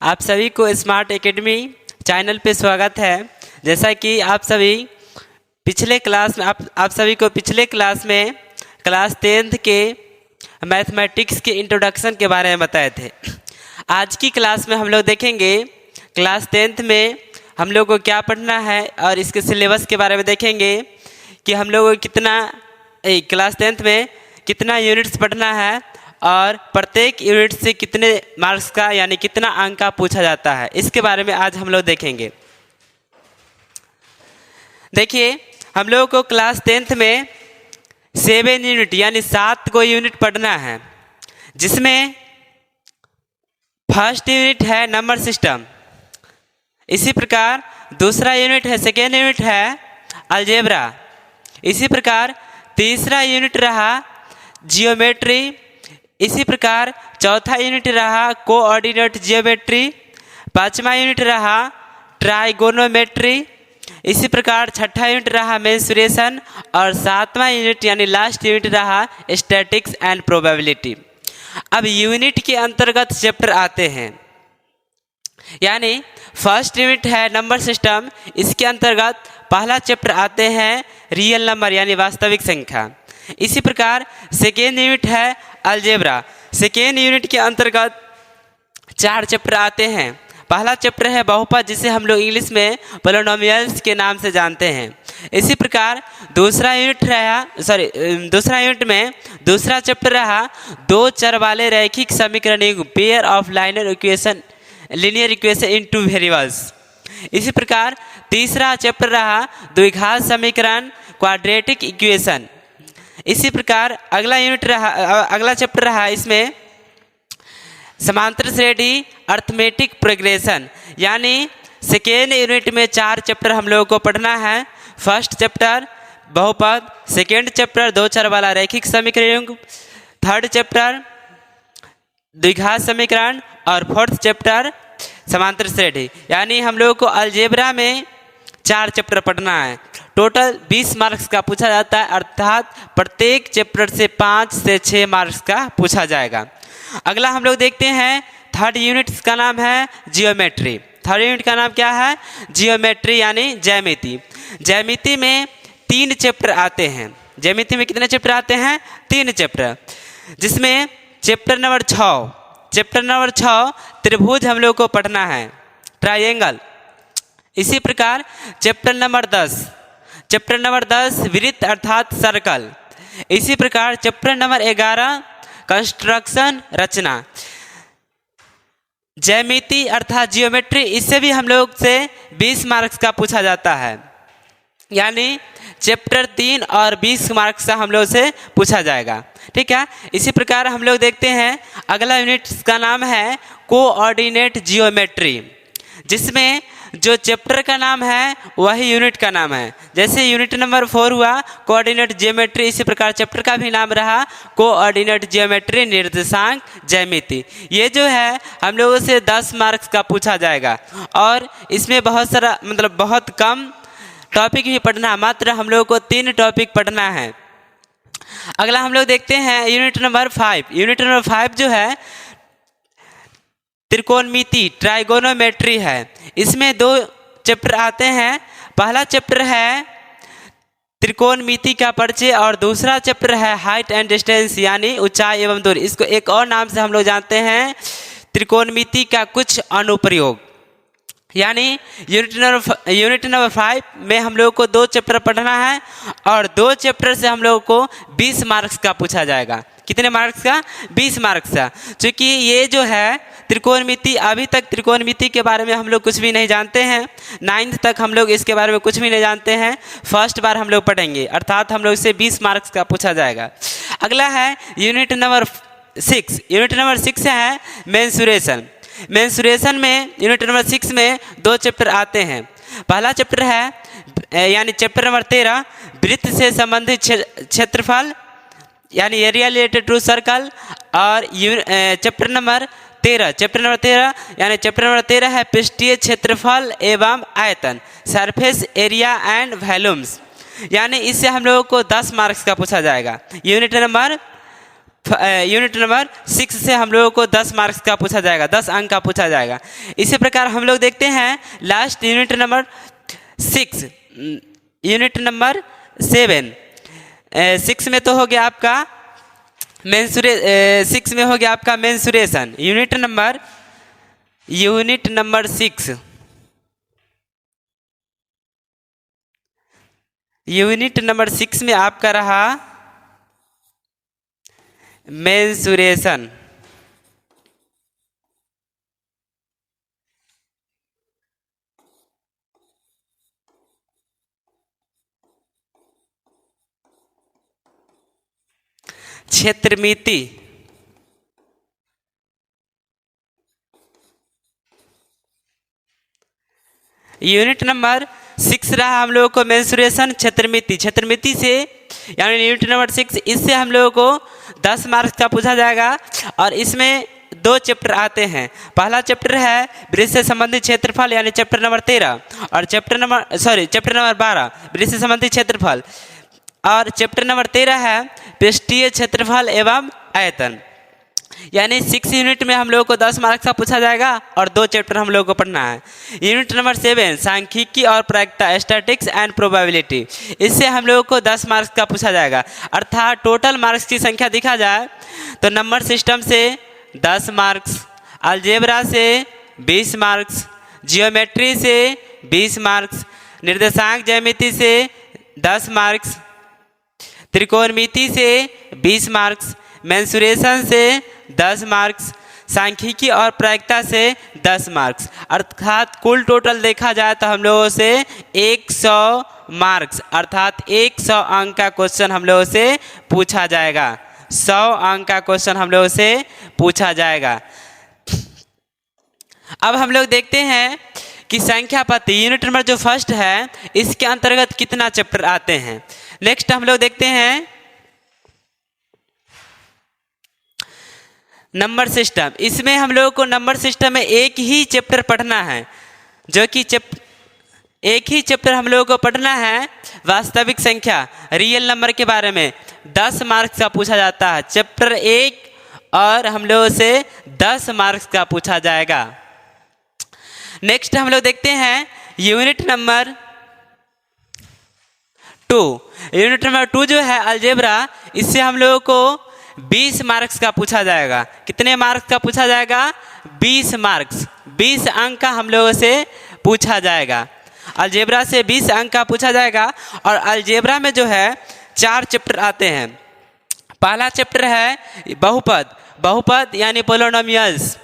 आप सभी को स्मार्ट एकेडमी चैनल पे स्वागत है। जैसा कि आप सभी पिछले क्लास में क्लास 10th के मैथमेटिक्स के इंट्रोडक्शन के बारे में बताए थे। आज की क्लास में हम लोग देखेंगे क्लास 10th में हम लोग को क्या पढ़ना है और इसके सिलेबस के बारे में देखेंगे कि हम लोग को क्लास 10th में कितना यूनिट्स पढ़ना है और प्रत्येक यूनिट से कितने मार्क्स का यानी कितना अंक का पूछा जाता है, इसके बारे में आज हम लोग देखेंगे। देखिए, हम लोगों को क्लास 10th में 7 यूनिट यानी 7 को यूनिट पढ़ना है, जिसमें फर्स्ट यूनिट है नंबर सिस्टम। इसी प्रकार दूसरा यूनिट है, सेकेंड यूनिट है अलजेब्रा। इसी प्रकार तीसरा यूनिट रहा जियोमेट्री। इसी प्रकार चौथा यूनिट रहा कोऑर्डिनेट जियोमेट्री। पांचवा यूनिट रहा ट्राइगोनोमेट्री। इसी प्रकार छठा यूनिट रहा मेंसुरेशन और सातवां यूनिट यानी लास्ट यूनिट रहा स्टैटिक्स एंड प्रोबेबिलिटी। अब यूनिट के अंतर्गत चैप्टर आते हैं, यानी फर्स्ट यूनिट है नंबर सिस्टम, इसके अंतर्गत पहला चैप्टर आते हैं रियल नंबर यानी वास्तविक संख्या। इसी प्रकार सेकेंड यूनिट है अलजेब्रा। सेकेंड यूनिट के अंतर्गत 4 चैप्टर आते हैं। पहला चैप्टर है बहुपद, जिसे हम लोग इंग्लिश में पोलिनोमियल्स के नाम से जानते हैं। इसी प्रकार दूसरा यूनिट में दूसरा चैप्टर रहा 2 चर वाले रैखिक समीकरण pair of linear equation in 2 variables. इसी प्रकार तीसरा चैप्टर रहा द्विघात समीकरण क्वाड्रेटिक इक्वेशन। इसी प्रकार अगला चैप्टर रहा इसमें समांतर श्रेणी अर्थमेटिक प्रोग्रेशन। यानी सेकेंड यूनिट में 4 चैप्टर हम लोगों को पढ़ना है। फर्स्ट चैप्टर बहुपद, सेकेंड चैप्टर 2 चर वाला रैखिक समीकरण, थर्ड चैप्टर द्विघात समीकरण और फोर्थ चैप्टर समांतर श्रेणी। यानी हम लोगों को अलजेब्रा में 4 चैप्टर पढ़ना है। टोटल 20 मार्क्स का पूछा जाता है, अर्थात प्रत्येक चैप्टर से 5 से 6 मार्क्स का पूछा जाएगा। अगला हम लोग देखते हैं थर्ड यूनिट का नाम है जियोमेट्री। थर्ड यूनिट का नाम क्या है? जियोमेट्री यानी ज्यामिति। ज्यामिति में 3 चैप्टर आते हैं। ज्यामिति में कितने चैप्टर आते हैं? 3 चैप्टर, जिसमें चैप्टर नंबर 6 त्रिभुज हम लोग को पढ़ना है, ट्राइंगल। इसी प्रकार चैप्टर नंबर 10 वृत्त अर्थात सर्कल। इसी प्रकार चैप्टर नंबर 11 कंस्ट्रक्शन रचना। ज्यामिति अर्थात जियोमेट्री, इससे भी हम लोग से 20 मार्क्स का पूछा जाता है, यानी चैप्टर 3 और 20 मार्क्स का हम लोग से पूछा जाएगा। ठीक है। इसी प्रकार हम लोग देखते हैं अगला यूनिट का नाम है कोऑर्डिनेट जियोमेट्री, जिसमें जो चैप्टर का नाम है वही यूनिट का नाम है। जैसे यूनिट नंबर 4 हुआ कोऑर्डिनेट जियोमेट्री, इसी प्रकार चैप्टर का भी नाम रहा कोऑर्डिनेट जियोमेट्री निर्देशांक ज्यामिति। ये जो है हम लोगों से 10 मार्क्स का पूछा जाएगा और इसमें बहुत कम टॉपिक भी पढ़ना है, मात्र हम लोगों को 3 टॉपिक पढ़ना है। अगला हम लोग देखते हैं यूनिट नंबर 5। यूनिट नंबर 5 जो है त्रिकोणमिति ट्राइगोनोमेट्री है। इसमें 2 चैप्टर आते हैं। पहला चैप्टर है त्रिकोणमिति का परिचय और दूसरा चैप्टर है हाइट एंड डिस्टेंस यानी ऊंचाई एवं दूरी। इसको एक और नाम से हम लोग जानते हैं त्रिकोणमिति का कुछ अनुप्रयोग। यानी यूनिट नंबर 5 में हम लोगों को 2 चैप्टर पढ़ना है और 2 चैप्टर से हम लोगों को 20 मार्क्स का पूछा जाएगा। कितने मार्क्स का? 20 मार्क्स का। क्योंकि ये जो है त्रिकोणमिति, अभी तक त्रिकोणमिति के बारे में हम लोग कुछ भी नहीं जानते हैं। 9th तक हम लोग इसके बारे में कुछ भी नहीं जानते हैं। फर्स्ट बार हम लोग पढ़ेंगे, अर्थात हम लोग इसे 20 मार्क्स का पूछा जाएगा। अगला है यूनिट नंबर 6। यूनिट नंबर 6 है मेंसुरेशन। मेंसुरेशन में यूनिट नंबर 6 में 2 चैप्टर आते हैं। पहला चैप्टर है यानी चैप्टर नंबर 13 वृत्त से संबंधित क्षेत्रफल यानी एरिया रिलेटेड टू सर्कल। और चैप्टर नंबर 13 यानी चैप्टर नंबर 13 है पृष्ठीय क्षेत्रफल एवं आयतन, सरफेस एरिया एंड वॉल्यूम्स। यानी इससे हम लोगों को 10 मार्क्स का पूछा जाएगा। यूनिट नंबर यूनिट नंबर 6 से हम लोगों को 10 मार्क्स का पूछा जाएगा, 10 अंक का पूछा जाएगा। इसी प्रकार हम लोग देखते हैं last unit number 6, unit number 7। 6 में तो हो गया आपका सिक्स में हो गया आपका mensuration. Unit number 6, unit number 6 में आपका रहा मेंसुरेशन। क्षेत्रमिति, यूनिट नंबर 6 रहा हम लोगों को मेंसुरेशन क्षेत्रमिति। क्षेत्रमिति से यानी यूनिट नंबर 6, इससे हम लोगों को 10 मार्क्स का पूछा जाएगा। और इसमें 2 चैप्टर आते हैं। पहला चैप्टर है वृत्त से संबंधित क्षेत्रफल यानी चैप्टर नंबर 13, और चैप्टर नंबर 12 वृत्त से संबंधित क्षेत्रफल, और चैप्टर नंबर 13 है पृष्ठीय क्षेत्रफल एवं आयतन। यानी 6 यूनिट में हम लोगों को 10 मार्क्स का पूछा जाएगा और 2 चैप्टर हम लोगों को पढ़ना है। यूनिट नंबर 7 सांख्यिकी और प्रायिकता स्टैटिक्स एंड प्रोबेबिलिटी, इससे हम लोगों को 10 मार्क्स का पूछा जाएगा। अर्थात टोटल मार्क्स की संख्या देखा जाए तो नंबर सिस्टम से 10 मार्क्स, अलजेब्रा से 20 मार्क्स, जियोमेट्री से 20 मार्क्स, निर्देशांक ज्यामिति से 10 मार्क्स, त्रिकोणमिति से 20 मार्क्स, मेंसुरेशन से 10 मार्क्स, सांख्यिकी और प्रायिकता से 10 मार्क्स। अर्थात कुल टोटल देखा जाए तो हम लोगों से 100 मार्क्स अर्थात 100 अंक का क्वेश्चन हम लोगों से पूछा जाएगा। 100 अंक का क्वेश्चन हम लोगों से पूछा जाएगा। अब हम लोग देखते हैं कि संख्या पद्धति यूनिट नंबर जो फर्स्ट है इसके अंतर्गत कितना चैप्टर आते हैं। नेक्स्ट हम लोग देखते हैं नंबर सिस्टम। इसमें हम लोगों को नंबर सिस्टम में एक ही चैप्टर पढ़ना है, जो कि एक ही चैप्टर हम लोगों को पढ़ना है वास्तविक संख्या, रियल नंबर के बारे में। 10 मार्क्स का पूछा जाता है चैप्टर 1, और हम लोगों से 10 मार्क्स का पूछा जाएगा। नेक्स्ट हम लोग देखते हैं यूनिट नंबर 2। यूनिट नंबर 2 जो है अलजेब्रा, इससे हम लोगों को 20 मार्क्स का पूछा जाएगा। कितने मार्क्स का पूछा जाएगा? 20 मार्क्स, 20 अंक का हम लोगों से पूछा जाएगा। अलजेब्रा से 20 अंक का पूछा जाएगा। और अलजेब्रा में जो है 4 चैप्टर आते हैं। पहला चैप्टर है बहुपद यानी पोलिनोमियल्स।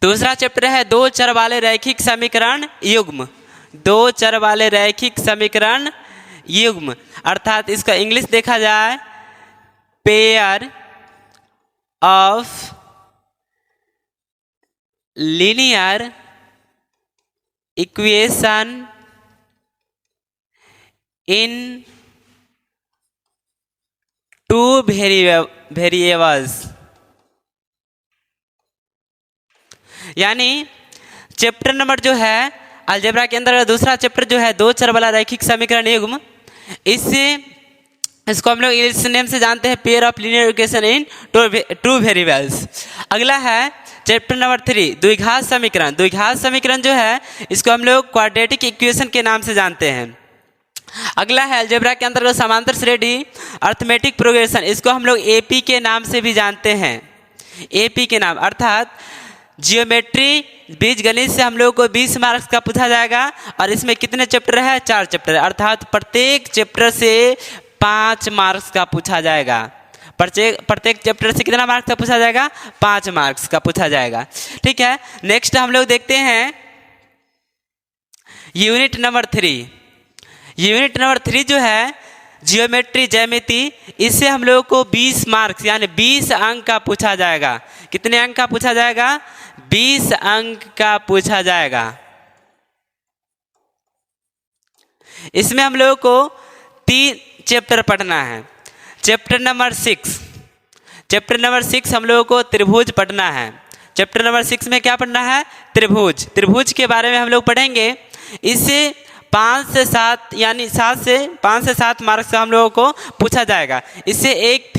दूसरा चैप्टर है 2 चर वाले रैखिक समीकरण युग्म, 2 चर वाले रैखिक समीकरण युग्म, अर्थात इसका इंग्लिश देखा जाए pair of linear equation in 2 variables. यानी चैप्टर नंबर जो है अलजेब्रा के अंदर दूसरा चैप्टर जो है 2 चर वाला रैखिक समीकरण युग्म, इसको हम लोग इस नेम से जानते हैं pair of linear equation in 2 variables. अगला है चैप्टर नंबर 3 द्विघात समीकरण। द्विघात समीकरण जो है इसको हम लोग क्वाड्रेटिक इक्वेशन के नाम से जानते हैं। अगला है अलजेब्रा के अंदर समांतर श्रेणी अर्थमेटिक प्रोग्रेशन, इसको हम लोग एपी के नाम से भी जानते हैं। एपी के नाम अर्थात जियोमेट्री बीज गणित से हम लोगों को 20 मार्क्स का पूछा जाएगा। और इसमें कितने चैप्टर है? 4 चैप्टर, अर्थात प्रत्येक चैप्टर से 5 मार्क्स का पूछा जाएगा। प्रत्येक चैप्टर से कितना मार्क्स का पूछा जाएगा? 5 मार्क्स का पूछा जाएगा। ठीक है, नेक्स्ट हम लोग देखते हैं यूनिट नंबर 3। यूनिट नंबर 3 जो है ज्यामिति, इससे हम लोगों को 20 मार्क्स यानी 20 अंक का पूछा जाएगा। कितने अंक का पूछा जाएगा? 20 अंक का पूछा जाएगा। इसमें हम लोगों को 3 चैप्टर पढ़ना है। चैप्टर नंबर 6 हम लोगों को त्रिभुज पढ़ना है। चैप्टर नंबर 6 में क्या पढ़ना है? त्रिभुज के बारे में हम लोग पढ़ेंगे। इससे 5 से 7 यानी 5 से 7 मार्क्स का हम लोगों को पूछा जाएगा। इससे एक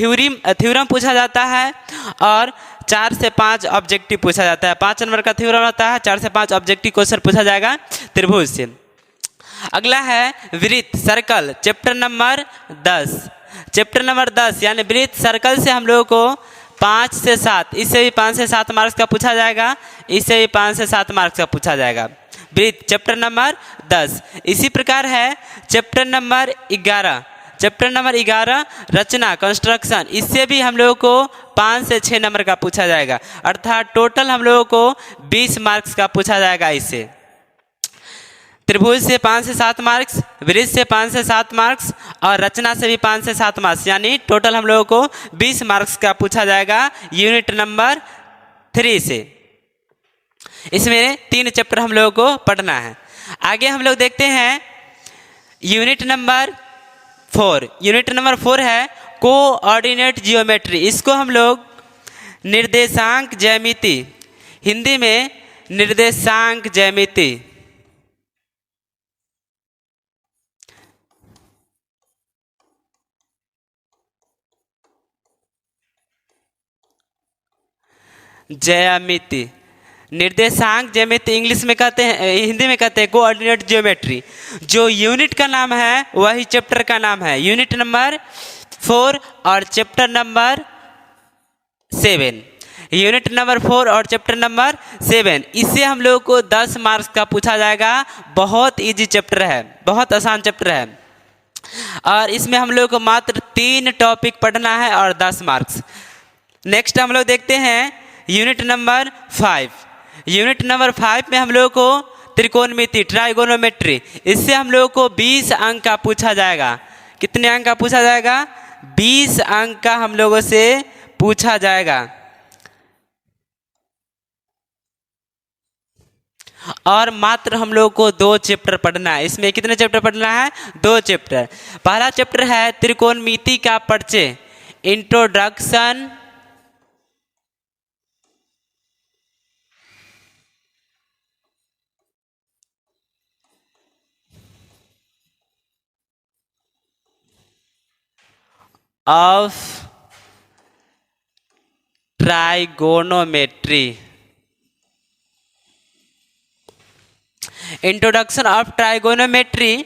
थ्योरम पूछा जाता है और 4 से 5 ऑब्जेक्टिव पूछा जाता है। 5 नंबर का थ्योरम होता है, 4 से 5 ऑब्जेक्टिव क्वेश्चन पूछा जाएगा त्रिभुज से। अगला है वृत्त circle, chapter number 10। Chapter number 10 यानी वृत्त सर्कल से हम लोगों को 5 से 7, इससे भी 5 से 7 मार्क्स का पूछा जाएगा, इससे भी 5 से 7 मार्क्स का पूछा जाएगा। वृत्त चैप्टर नंबर 10। इसी प्रकार है चैप्टर नंबर 11। चैप्टर नंबर 11 रचना कंस्ट्रक्शन, इससे भी हम लोगों को 5 से 6 नंबर का पूछा जाएगा, अर्थात टोटल हम लोगों को 20 मार्क्स का पूछा जाएगा। इससे त्रिभुज से 5 से 7 मार्क्स, वृत्त से 5 से 7 मार्क्स और रचना से भी 5 से 7 मार्क्स, यानी टोटल हम लोगों को 20 मार्क्स का पूछा जाएगा यूनिट नंबर 3 से। इसमें 3 चैप्टर हम लोगों को पढ़ना है। आगे हम लोग देखते हैं यूनिट नंबर 4। यूनिट नंबर 4 है कोऑर्डिनेट जियोमेट्री। इसको हम लोग निर्देशांक ज्यामिति, हिंदी में निर्देशांक ज्यामिति, ज्यामिति, निर्देशांक ज्यामिति इंग्लिश में कहते हैं, हिंदी में कहते हैं कोऑर्डिनेट ज्योमेट्री। जो यूनिट का नाम है वही चैप्टर का नाम है, यूनिट नंबर 4 और चैप्टर नंबर 7। यूनिट नंबर 4 और चैप्टर नंबर 7, इससे हम लोगों को 10 मार्क्स का पूछा जाएगा। बहुत इजी चैप्टर है, बहुत आसान चैप्टर है और इसमें हम लोगों को मात्र 3 टॉपिक पढ़ना है और 10 मार्क्स। नेक्स्ट हम लोग देखते हैं यूनिट नंबर 5। यूनिट नंबर 5 में हम लोगों को त्रिकोणमिति, ट्राइगोनोमेट्री, इससे हम लोगों को 20 अंक का पूछा जाएगा। कितने अंक का पूछा जाएगा? 20 अंक का हम लोगों से पूछा जाएगा। और मात्र हम लोगों को 2 चैप्टर पढ़ना है। इसमें कितने चैप्टर पढ़ना है? 2 चैप्टर। पहला चैप्टर है त्रिकोणमिति का परिचय, introduction of trigonometry, introduction of trigonometry.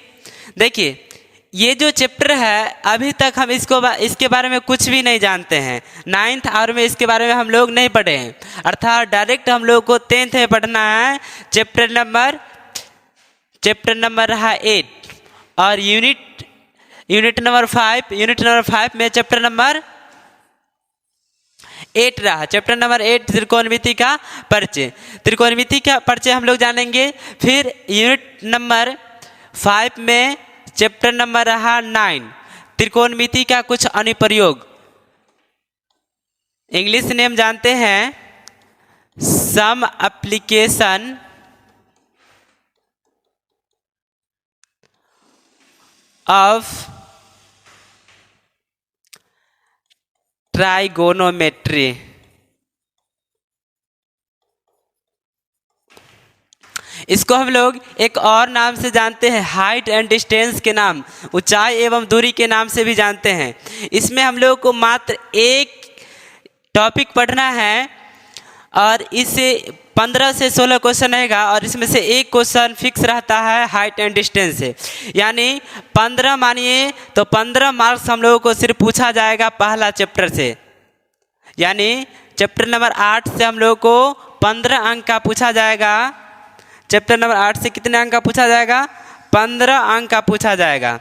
देखिए ये जो चैप्टर है अभी तक हम इसके बारे में कुछ भी नहीं जानते हैं। 9th आवर में इसके बारे में हम लोग नहीं पढ़े हैं, अर्थात डायरेक्ट हम लोग को 10th में पढ़ना है। चैप्टर नंबर रहा 8 और यूनिट नंबर 5 में चैप्टर नंबर 8 रहा। चैप्टर नंबर 8 त्रिकोणमिति का परिचय। त्रिकोणमिति का परिचय हम लोग जानेंगे। फिर यूनिट नंबर 5 में चैप्टर नंबर रहा 9, त्रिकोणमिति का कुछ अनुप्रयोग, इंग्लिश नेम जानते हैं सम एप्लीकेशन ऑफ ट्राइगोनोमेट्री। इसको हम लोग एक और नाम से जानते हैं, हाइट एंड डिस्टेंस के नाम, ऊंचाई एवं दूरी के नाम से भी जानते हैं। इसमें हम लोग को मात्र एक टॉपिक पढ़ना है और इससे 15 से 16 क्वेश्चन रहेगा और इसमें से एक क्वेश्चन फिक्स रहता है हाइट एंड डिस्टेंस से, यानी 15 मानिए तो 15 मार्क्स हम लोगों को सिर्फ पूछा जाएगा पहला चैप्टर से। यानी चैप्टर नंबर 8 से हम लोगों को 15 अंक का पूछा जाएगा। चैप्टर नंबर 8 से कितने अंक का पूछा जाएगा? 15 अंक का पूछा जाएगा।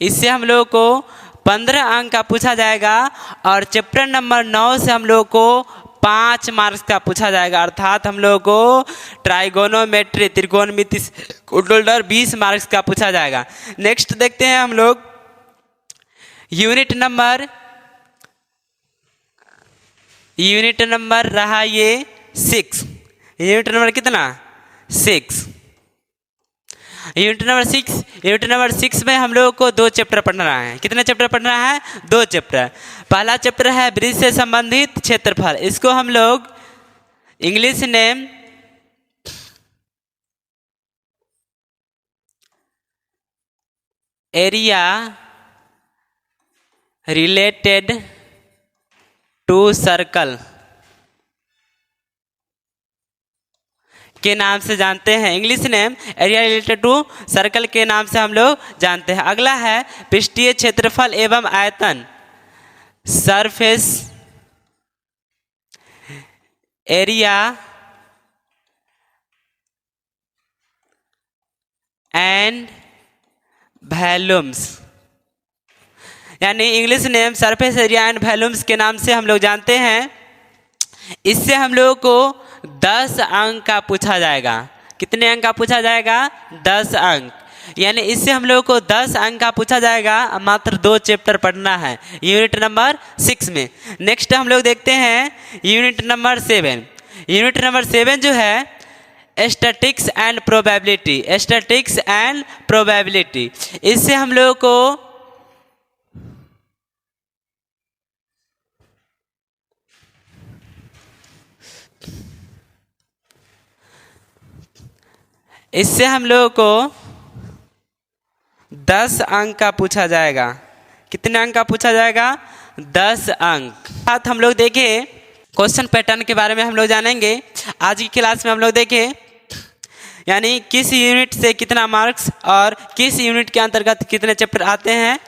इससे हम लोगों को 15 अंक का पूछा जाएगा और चैप्टर नंबर 9 से हम लोगों को 5 मार्क्स का पूछा जाएगा, अर्थात हम लोगों को ट्राइगोनोमेट्री, त्रिकोणमिति को टोटल 20 मार्क्स का पूछा जाएगा। नेक्स्ट देखते हैं हम लोग यूनिट नंबर रहा ये 6। यूनिट नंबर कितना? 6। यूनिट नंबर 6 में हम लोगों को 2 चैप्टर पढ़ना है। कितने चैप्टर पढ़ना है? 2 चैप्टर। पहला चैप्टर है वृत्त से संबंधित क्षेत्रफल। इसको हम लोग English name area related to circle के नाम से जानते हैं। English name area related to circle के नाम से हम लोग जानते हैं। अगला है पृष्ठीय क्षेत्रफल एवं आयतन, सरफेस एरिया एंड वॉल्यूम्स, यानी English name surface area and volumes के नाम से हम लोग जानते हैं। इससे हम लोगों को 10 अंक का पूछा जाएगा। कितने अंक का पूछा जाएगा? 10 अंक। यानी इससे हम लोगों को 10 अंक का पूछा जाएगा। मात्र 2 चैप्टर पढ़ना है यूनिट नंबर 6 में। नेक्स्ट हम लोग देखते हैं यूनिट नंबर 7। यूनिट नंबर 7 जो है statics and probability, statics and probability. इससे हम लोगों को को 10 अंक का पूछा जाएगा। कितने अंक का पूछा जाएगा? 10 अंक। साथ हम लोग देखें क्वेश्चन पैटर्न के बारे में हम लोग जानेंगे। आज की क्लास में हम लोग देखें यानी किस यूनिट से कितना मार्क्स और किस यूनिट के अंतर्गत कितने चैप्टर आते हैं